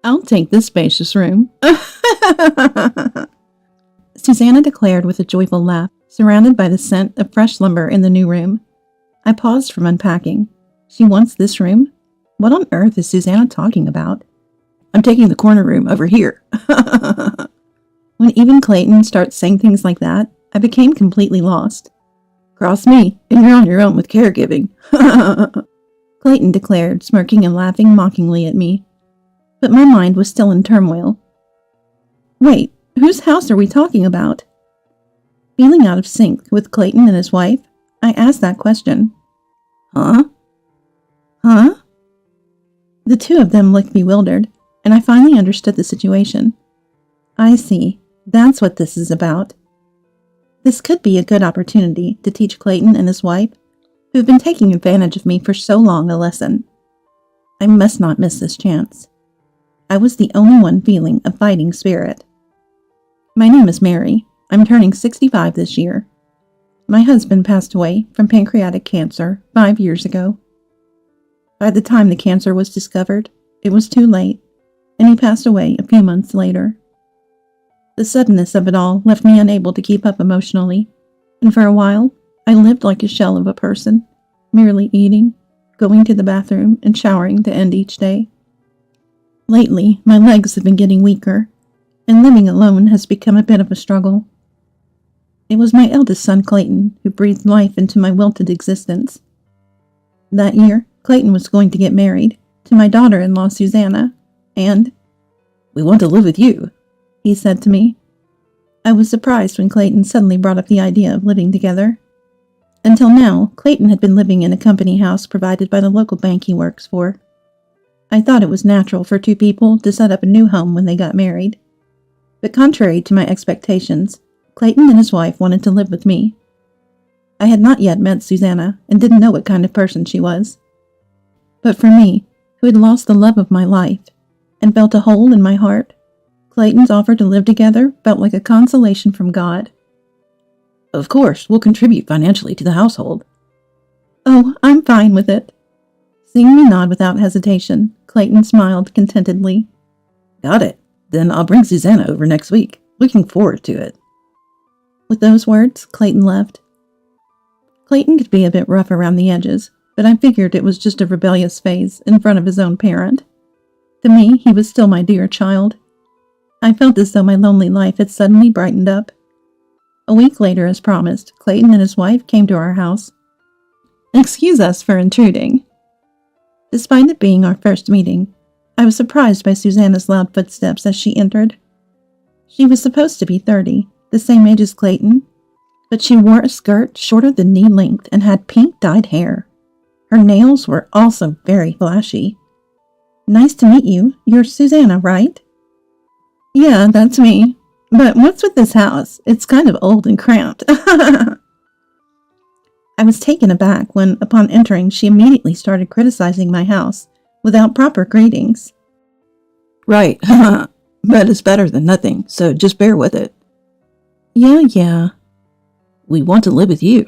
I'll take this spacious room. Susanna declared with a joyful laugh, surrounded by the scent of fresh lumber in the new room. I paused from unpacking. She wants this room? What on earth is Susanna talking about? I'm taking the corner room over here. When even Clayton starts saying things like that, I became completely lost. Cross me, and you're on your own with caregiving. Clayton declared, smirking and laughing mockingly at me. But my mind was still in turmoil. Wait, whose house are we talking about? Feeling out of sync with Clayton and his wife, I asked that question. Huh? The two of them looked bewildered, and I finally understood the situation. I see. That's what this is about. This could be a good opportunity to teach Clayton and his wife, who have been taking advantage of me for so long, a lesson. I must not miss this chance. I was the only one feeling a fighting spirit. My name is Mary. I'm turning 65 this year. My husband passed away from pancreatic cancer 5 years ago. By the time the cancer was discovered, it was too late, and he passed away a few months later. The suddenness of it all left me unable to keep up emotionally, and for a while, I lived like a shell of a person, merely eating, going to the bathroom, and showering to end each day. Lately, my legs have been getting weaker, and living alone has become a bit of a struggle. It was my eldest son, Clayton, who breathed life into my wilted existence. That year, Clayton was going to get married to my daughter-in-law, Susanna, and, "We want to live with you," he said to me. I was surprised when Clayton suddenly brought up the idea of living together. Until now, Clayton had been living in a company house provided by the local bank he works for. I thought it was natural for two people to set up a new home when they got married. But contrary to my expectations, Clayton and his wife wanted to live with me. I had not yet met Susanna and didn't know what kind of person she was. But for me, who had lost the love of my life and felt a hole in my heart, Clayton's offer to live together felt like a consolation from God. "Of course, we'll contribute financially to the household." "Oh, I'm fine with it." Seeing me nod without hesitation, Clayton smiled contentedly. "Got it. Then I'll bring Susanna over next week. Looking forward to it." With those words, Clayton left. Clayton could be a bit rough around the edges, but I figured it was just a rebellious phase in front of his own parent. To me, he was still my dear child. I felt as though my lonely life had suddenly brightened up. A week later, as promised, Clayton and his wife came to our house. Excuse us for intruding. Despite it being our first meeting, I was surprised by Susanna's loud footsteps as she entered. She was supposed to be 30, the same age as Clayton, but she wore a skirt shorter than knee length and had pink dyed hair. Her nails were also very flashy. "Nice to meet you. You're Susanna, right?" "Yeah, that's me. But what's with this house? It's kind of old and cramped." I was taken aback when, upon entering, she immediately started criticizing my house without proper greetings. "Right, but it's better than nothing, so just bear with it." Yeah. "We want to live with you."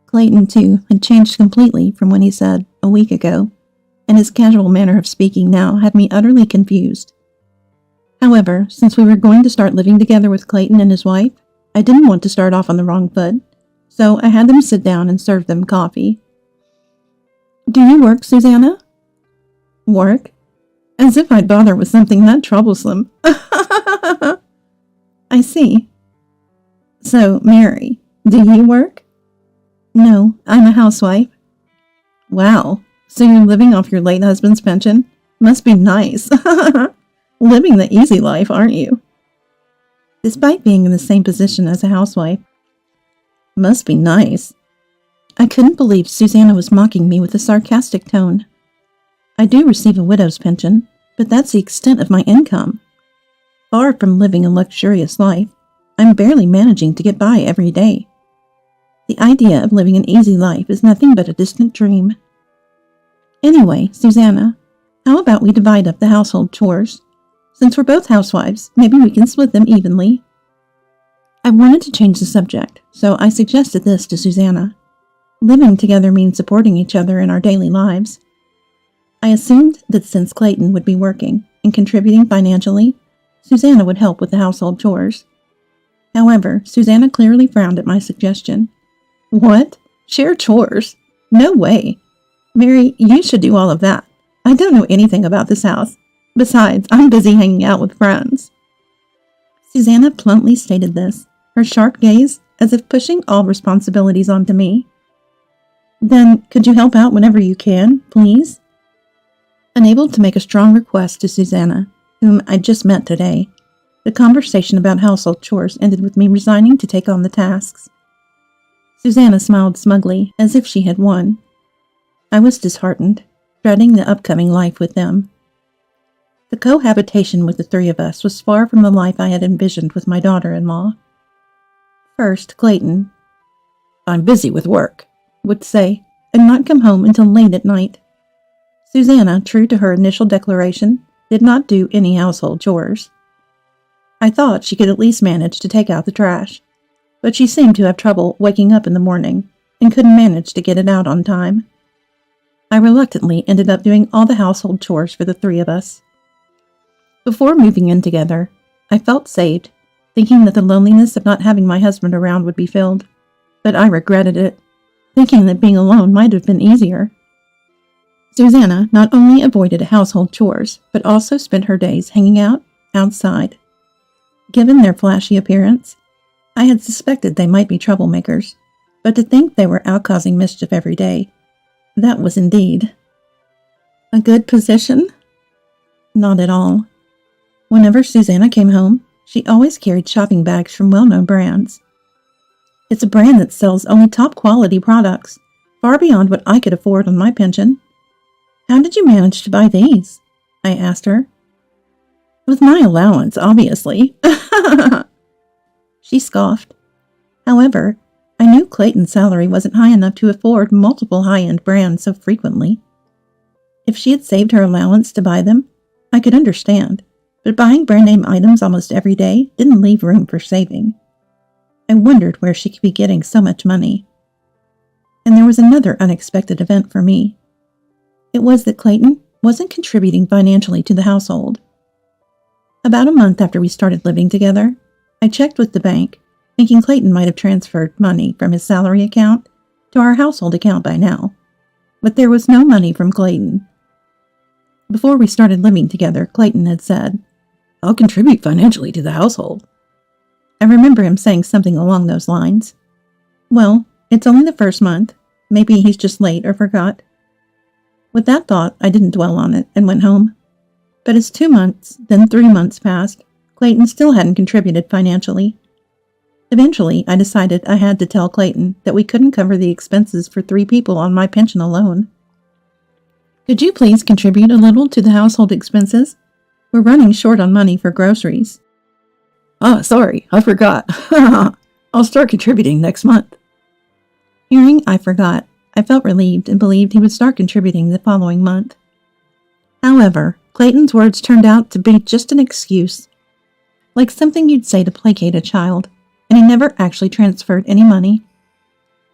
Clayton, too, had changed completely from what he said a week ago, and his casual manner of speaking now had me utterly confused. However, since we were going to start living together with Clayton and his wife, I didn't want to start off on the wrong foot, so I had them sit down and serve them coffee. "Do you work, Susanna?" "Work? As if I'd bother with something that troublesome." "I see. So, Mary, do you work?" "No, I'm a housewife." "Wow, so you're living off your late husband's pension? Must be nice." "Living the easy life, aren't you?" Despite being in the same position as a housewife. Must be nice. I couldn't believe Susanna was mocking me with a sarcastic tone. I do receive a widow's pension, but that's the extent of my income. Far from living a luxurious life, I'm barely managing to get by every day. The idea of living an easy life is nothing but a distant dream. Anyway, Susanna, how about we divide up the household chores? Since we're both housewives, maybe we can split them evenly. I wanted to change the subject, so I suggested this to Susanna. Living together means supporting each other in our daily lives. I assumed that since Clayton would be working, and contributing financially, Susanna would help with the household chores. However, Susanna clearly frowned at my suggestion. What? Share chores? No way. Mary, you should do all of that. I don't know anything about this house. Besides, I'm busy hanging out with friends. Susanna bluntly stated this, her sharp gaze as if pushing all responsibilities onto me. Then, could you help out whenever you can, please? Unable to make a strong request to Susanna, whom I just met today, the conversation about household chores ended with me resigning to take on the tasks. Susanna smiled smugly, as if she had won. I was disheartened, dreading the upcoming life with them. The cohabitation with the three of us was far from the life I had envisioned with my daughter-in-law. First, Clayton, "I'm busy with work," would say, and not come home until late at night. Susanna, true to her initial declaration, did not do any household chores. I thought she could at least manage to take out the trash, but she seemed to have trouble waking up in the morning and couldn't manage to get it out on time. I reluctantly ended up doing all the household chores for the three of us. Before moving in together, I felt saved, thinking that the loneliness of not having my husband around would be filled, but I regretted it, thinking that being alone might have been easier. Susanna not only avoided household chores, but also spent her days hanging out outside. Given their flashy appearance, I had suspected they might be troublemakers, but to think they were out causing mischief every day, that was indeed a good position? Not at all. Whenever Susanna came home, she always carried shopping bags from well-known brands. It's a brand that sells only top-quality products, far beyond what I could afford on my pension. "How did you manage to buy these?" I asked her. "With my allowance, obviously." She scoffed. However, I knew Clayton's salary wasn't high enough to afford multiple high-end brands so frequently. If she had saved her allowance to buy them, I could understand, but buying brand-name items almost every day didn't leave room for saving. I wondered where she could be getting so much money. And there was another unexpected event for me. It was that Clayton wasn't contributing financially to the household. About a month after we started living together, I checked with the bank, thinking Clayton might have transferred money from his salary account to our household account by now. But there was no money from Clayton. Before we started living together, Clayton had said, "I'll contribute financially to the household." I remember him saying something along those lines. Well, it's only the first month. Maybe he's just late or forgot. With that thought, I didn't dwell on it and went home. But as 2 months, then 3 months passed, Clayton still hadn't contributed financially. Eventually, I decided I had to tell Clayton that we couldn't cover the expenses for 3 people on my pension alone. "Could you please contribute a little to the household expenses? We're running short on money for groceries." "Oh, sorry, I forgot. I'll start contributing next month." Hearing I forgot, I felt relieved and believed he would start contributing the following month. However, Clayton's words turned out to be just an excuse, like something you'd say to placate a child, and he never actually transferred any money.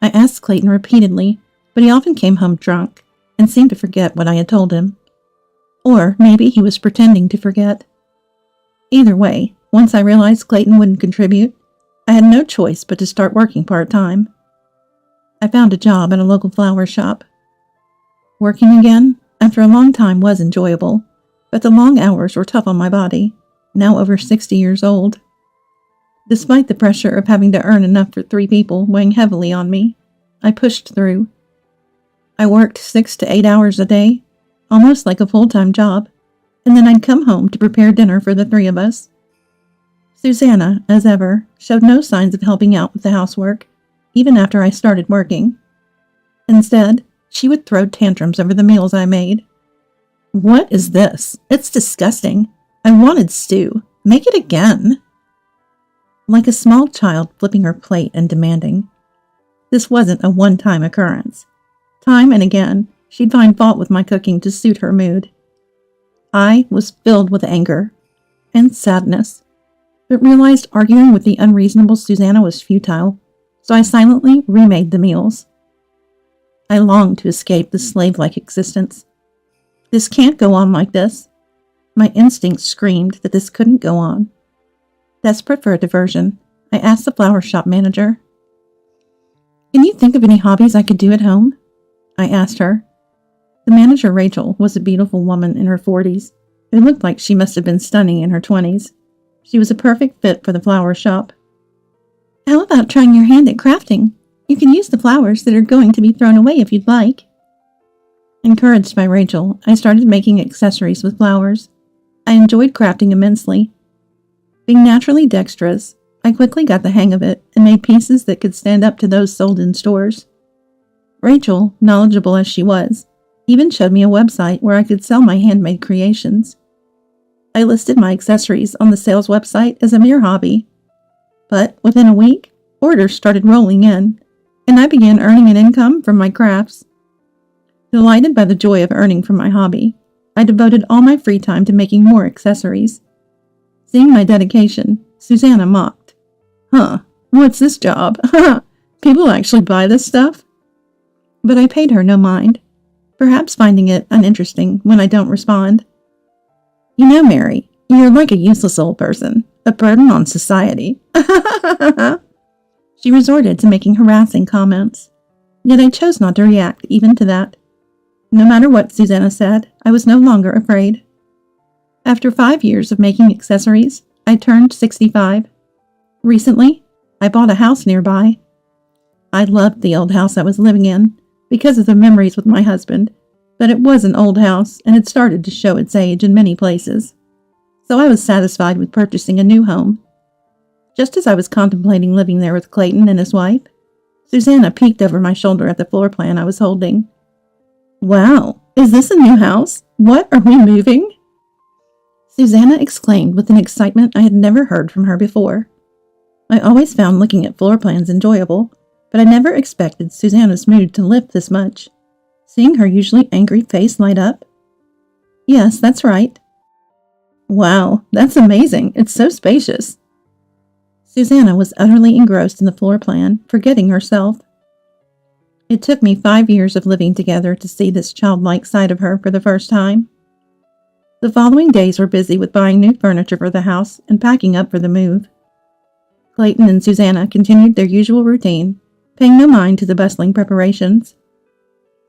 I asked Clayton repeatedly, but he often came home drunk and seemed to forget what I had told him. Or maybe he was pretending to forget. Either way, once I realized Clayton wouldn't contribute, I had no choice but to start working part-time. I found a job at a local flower shop. Working again, after a long time, was enjoyable, but the long hours were tough on my body, now over 60 years old. Despite the pressure of having to earn enough for 3 people weighing heavily on me, I pushed through. I worked 6 to 8 hours a day, almost like a full-time job, and then I'd come home to prepare dinner for the 3 of us. Susanna, as ever, showed no signs of helping out with the housework, even after I started working. Instead, she would throw tantrums over the meals I made. "What is this? It's disgusting. I wanted stew. Make it again." Like a small child flipping her plate and demanding. This wasn't a one-time occurrence. Time and again, she'd find fault with my cooking to suit her mood. I was filled with anger and sadness, but realized arguing with the unreasonable Susanna was futile, so I silently remade the meals. I longed to escape this slave-like existence. This can't go on like this. My instincts screamed that this couldn't go on. Desperate for a diversion, I asked the flower shop manager, "Can you think of any hobbies I could do at home?" I asked her. The manager, Rachel, was a beautiful woman in her 40s who looked like she must have been stunning in her 20s. She was a perfect fit for the flower shop. "How about trying your hand at crafting? You can use the flowers that are going to be thrown away if you'd like." Encouraged by Rachel, I started making accessories with flowers. I enjoyed crafting immensely. Being naturally dexterous, I quickly got the hang of it and made pieces that could stand up to those sold in stores. Rachel, knowledgeable as she was, even showed me a website where I could sell my handmade creations. I listed my accessories on the sales website as a mere hobby. But within a week, orders started rolling in, and I began earning an income from my crafts. Delighted by the joy of earning from my hobby, I devoted all my free time to making more accessories. Seeing my dedication, Susanna mocked. "Huh, what's this job? People actually buy this stuff?" But I paid her no mind, perhaps finding it uninteresting when I don't respond. "You know, Mary, you're like a useless old person, a burden on society." She resorted to making harassing comments, yet I chose not to react even to that. No matter what Susanna said, I was no longer afraid. After 5 years of making accessories, I turned 65. Recently, I bought a house nearby. I loved the old house I was living in because of the memories with my husband, but it was an old house and had started to show its age in many places. So I was satisfied with purchasing a new home. Just as I was contemplating living there with Clayton and his wife, Susanna peeked over my shoulder at the floor plan I was holding. "Wow, is this a new house? What, are we moving?" Susanna exclaimed with an excitement I had never heard from her before. I always found looking at floor plans enjoyable, but I never expected Susanna's mood to lift this much. Seeing her usually angry face light up. "Yes, that's right." "Wow, that's amazing. It's so spacious." Susanna was utterly engrossed in the floor plan, forgetting herself. It took me 5 years of living together to see this childlike side of her for the first time. The following days were busy with buying new furniture for the house and packing up for the move. Clayton and Susanna continued their usual routine, paying no mind to the bustling preparations.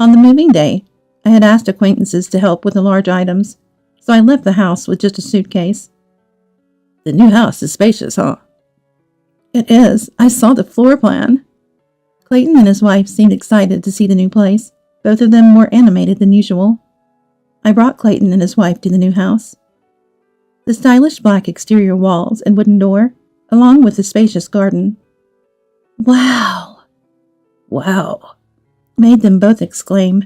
On the moving day, I had asked acquaintances to help with the large items, so I left the house with just a suitcase. "The new house is spacious, huh?" "It is. I saw the floor plan." Clayton and his wife seemed excited to see the new place, both of them more animated than usual. I brought Clayton and his wife to the new house. The stylish black exterior walls and wooden door, along with the spacious garden. "Wow! Wow!" made them both exclaim.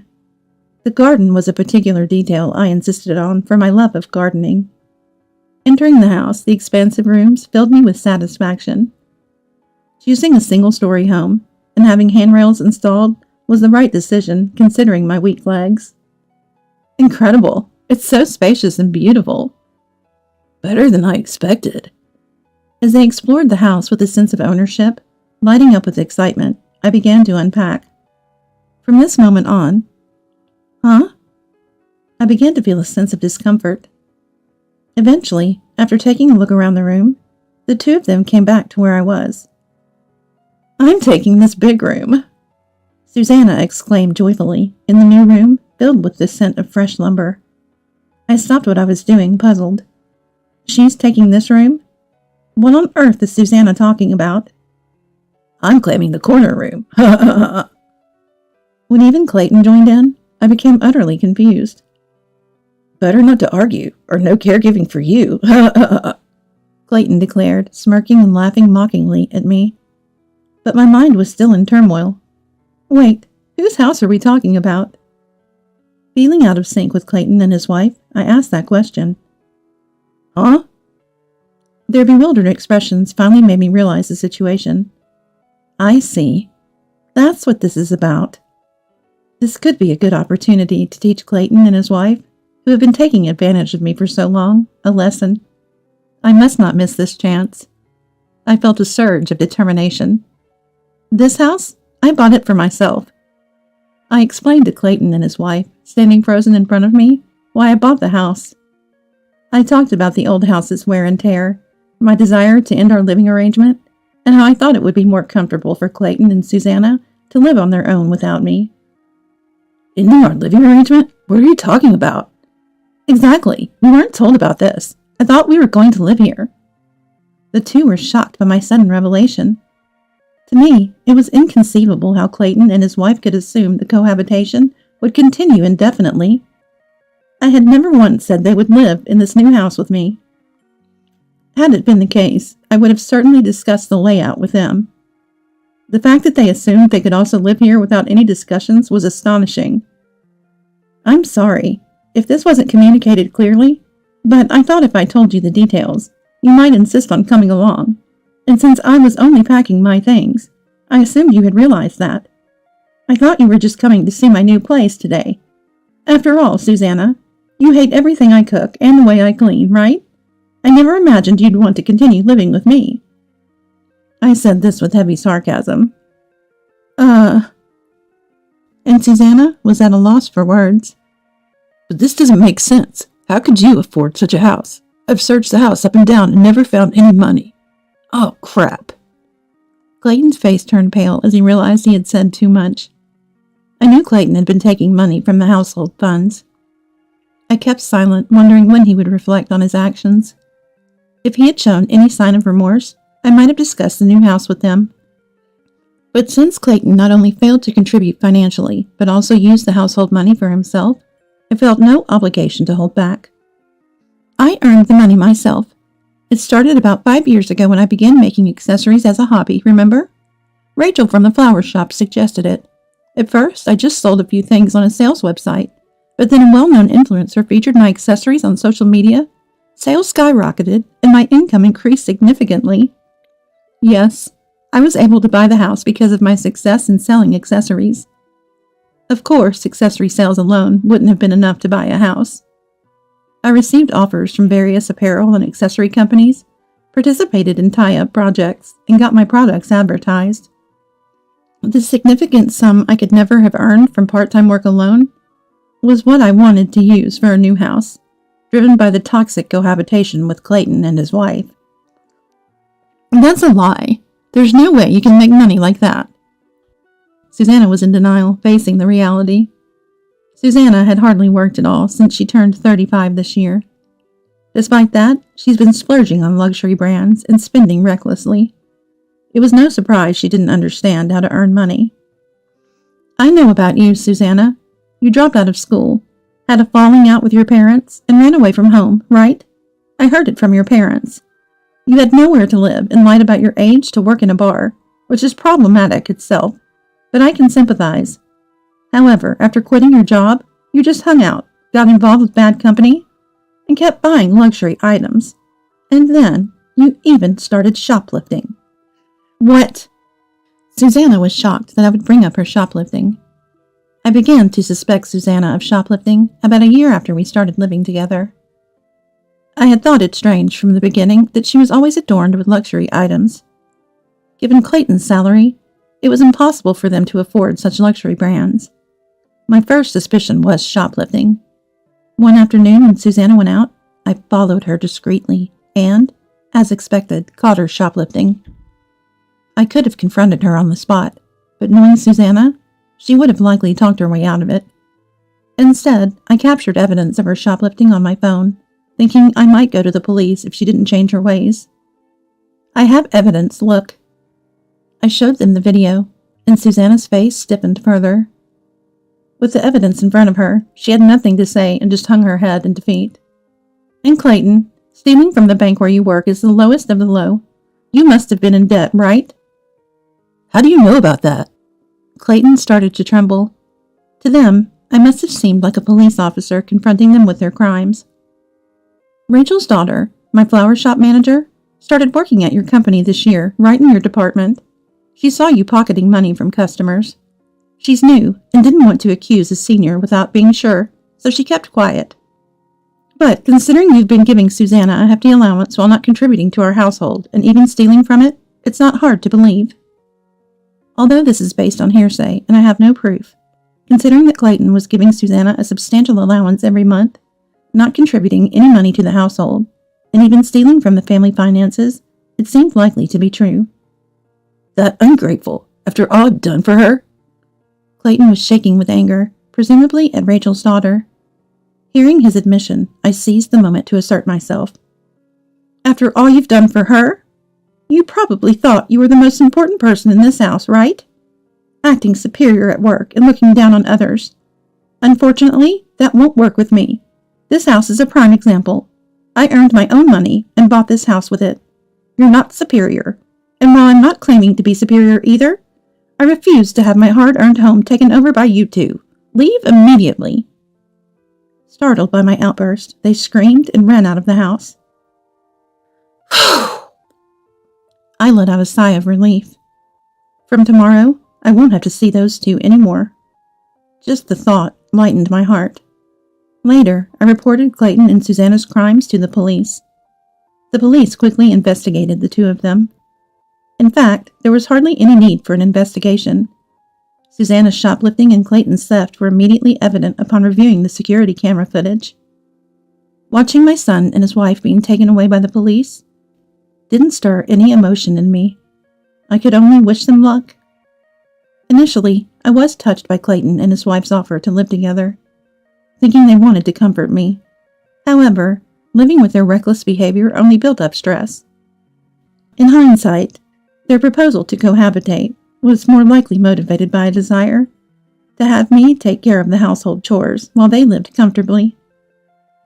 The garden was a particular detail I insisted on for my love of gardening. Entering the house, the expansive rooms filled me with satisfaction. Choosing a single-story home and having handrails installed was the right decision considering my weak legs. "Incredible! It's so spacious and beautiful." "Better than I expected." As they explored the house with a sense of ownership, lighting up with excitement, I began to unpack. From this moment on, I began to feel a sense of discomfort. Eventually, after taking a look around the room, the two of them came back to where I was. "I'm taking this big room," Susanna exclaimed joyfully in the new room filled with the scent of fresh lumber. I stopped what I was doing, puzzled. "She's taking this room? What on earth is Susanna talking about?" "I'm claiming the corner room." When even Clayton joined in, I became utterly confused. "Better not to argue, or no caregiving for you," Clayton declared, smirking and laughing mockingly at me. But my mind was still in turmoil. Wait, whose house are we talking about? Feeling out of sync with Clayton and his wife, I asked that question. "Huh?" Their bewildered expressions finally made me realize the situation. I see. That's what this is about. This could be a good opportunity to teach Clayton and his wife, who have been taking advantage of me for so long, a lesson. I must not miss this chance. I felt a surge of determination. This house? I bought it for myself. I explained to Clayton and his wife, standing frozen in front of me, why I bought the house. I talked about the old house's wear and tear, my desire to end our living arrangement, and how I thought it would be more comfortable for Clayton and Susanna to live on their own without me. Ending our living arrangement? What are you talking about? Exactly. We weren't told about this. I thought we were going to live here. The two were shocked by my sudden revelation. To me, it was inconceivable how Clayton and his wife could assume the cohabitation would continue indefinitely. I had never once said they would live in this new house with me. Had it been the case, I would have certainly discussed the layout with them. The fact that they assumed they could also live here without any discussions was astonishing. I'm sorry if this wasn't communicated clearly, but I thought if I told you the details, you might insist on coming along. And since I was only packing my things, I assumed you had realized that. I thought you were just coming to see my new place today. After all, Susanna, you hate everything I cook and the way I clean, right? I never imagined you'd want to continue living with me. I said this with heavy sarcasm. And Susanna was at a loss for words. But this doesn't make sense. How could you afford such a house? I've searched the house up and down and never found any money. Oh, crap. Clayton's face turned pale as he realized he had said too much. I knew Clayton had been taking money from the household funds. I kept silent, wondering when he would reflect on his actions. If he had shown any sign of remorse, I might have discussed the new house with him. But since Clayton not only failed to contribute financially, but also used the household money for himself, I felt no obligation to hold back. I earned the money myself. It started about 5 years ago when I began making accessories as a hobby, remember? Rachel from the flower shop suggested it. At first, I just sold a few things on a sales website, but then a well-known influencer featured my accessories on social media. Sales skyrocketed, and my income increased significantly. Yes, I was able to buy the house because of my success in selling accessories. Of course, accessory sales alone wouldn't have been enough to buy a house. I received offers from various apparel and accessory companies, participated in tie-up projects, and got my products advertised. The significant sum I could never have earned from part-time work alone was what I wanted to use for a new house, driven by the toxic cohabitation with Clayton and his wife. That's a lie. There's no way you can make money like that. Susanna was in denial, facing the reality. Susanna had hardly worked at all since she turned 35 this year. Despite that, she's been splurging on luxury brands and spending recklessly. It was no surprise she didn't understand how to earn money. I know about you, Susanna. You dropped out of school, had a falling out with your parents, and ran away from home, right? I heard it from your parents. You had nowhere to live and lied about your age to work in a bar, which is problematic itself, but I can sympathize. However, after quitting your job, you just hung out, got involved with bad company, and kept buying luxury items. And then, you even started shoplifting. What? Susanna was shocked that I would bring up her shoplifting. I began to suspect Susanna of shoplifting about a year after we started living together. I had thought it strange from the beginning that she was always adorned with luxury items. Given Clayton's salary, it was impossible for them to afford such luxury brands. My first suspicion was shoplifting. One afternoon when Susanna went out, I followed her discreetly and, as expected, caught her shoplifting. I could have confronted her on the spot, but knowing Susanna, she would have likely talked her way out of it. Instead, I captured evidence of her shoplifting on my phone, thinking I might go to the police if she didn't change her ways. I have evidence, look. I showed them the video, and Susanna's face stiffened further. With the evidence in front of her, she had nothing to say and just hung her head in defeat. And Clayton, stealing from the bank where you work is the lowest of the low. You must have been in debt, right? How do you know about that? Clayton started to tremble. To them, I must have seemed like a police officer confronting them with their crimes. Rachel's daughter, my flower shop manager, started working at your company this year, right in your department. She saw you pocketing money from customers. She's new and didn't want to accuse a senior without being sure, so she kept quiet. But considering you've been giving Susanna a hefty allowance while not contributing to our household and even stealing from it, it's not hard to believe. Although this is based on hearsay and I have no proof, considering that Clayton was giving Susanna a substantial allowance every month, not contributing any money to the household, and even stealing from the family finances, it seemed likely to be true. That ungrateful, after all I've done for her? Clayton was shaking with anger, presumably at Rachel's daughter. Hearing his admission, I seized the moment to assert myself. After all you've done for her? You probably thought you were the most important person in this house, right? Acting superior at work and looking down on others. Unfortunately, that won't work with me. This house is a prime example. I earned my own money and bought this house with it. You're not superior, and while I'm not claiming to be superior either, I refuse to have my hard-earned home taken over by you two. Leave immediately. Startled by my outburst, they screamed and ran out of the house. I let out a sigh of relief. From tomorrow, I won't have to see those two anymore. Just the thought lightened my heart. Later, I reported Clayton and Susanna's crimes to the police. The police quickly investigated the two of them. In fact, there was hardly any need for an investigation. Susanna's shoplifting and Clayton's theft were immediately evident upon reviewing the security camera footage. Watching my son and his wife being taken away by the police didn't stir any emotion in me. I could only wish them luck. Initially, I was touched by Clayton and his wife's offer to live together, thinking they wanted to comfort me. However, living with their reckless behavior only built up stress. In hindsight, their proposal to cohabitate was more likely motivated by a desire to have me take care of the household chores while they lived comfortably.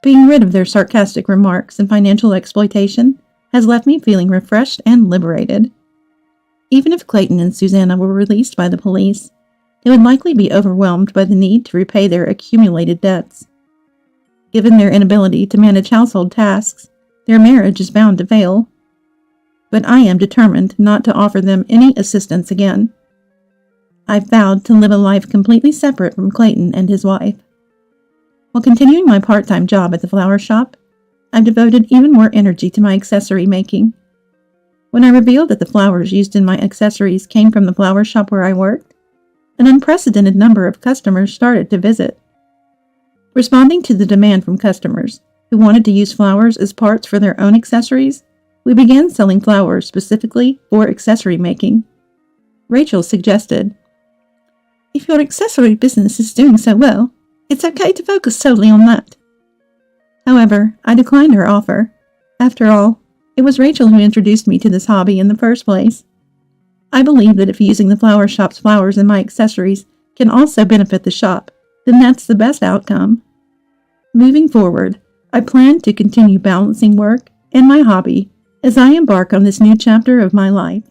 Being rid of their sarcastic remarks and financial exploitation has left me feeling refreshed and liberated. Even if Clayton and Susanna were released by the police, they would likely be overwhelmed by the need to repay their accumulated debts. Given their inability to manage household tasks, their marriage is bound to fail. But I am determined not to offer them any assistance again. I've vowed to live a life completely separate from Clayton and his wife. While continuing my part-time job at the flower shop, I've devoted even more energy to my accessory making. When I revealed that the flowers used in my accessories came from the flower shop where I worked, an unprecedented number of customers started to visit. Responding to the demand from customers who wanted to use flowers as parts for their own accessories, we began selling flowers specifically for accessory making. Rachel suggested, "If your accessory business is doing so well, it's okay to focus solely on that." However, I declined her offer. After all, it was Rachel who introduced me to this hobby in the first place. I believe that if using the flower shop's flowers in my accessories can also benefit the shop, then that's the best outcome. Moving forward, I plan to continue balancing work and my hobby as I embark on this new chapter of my life.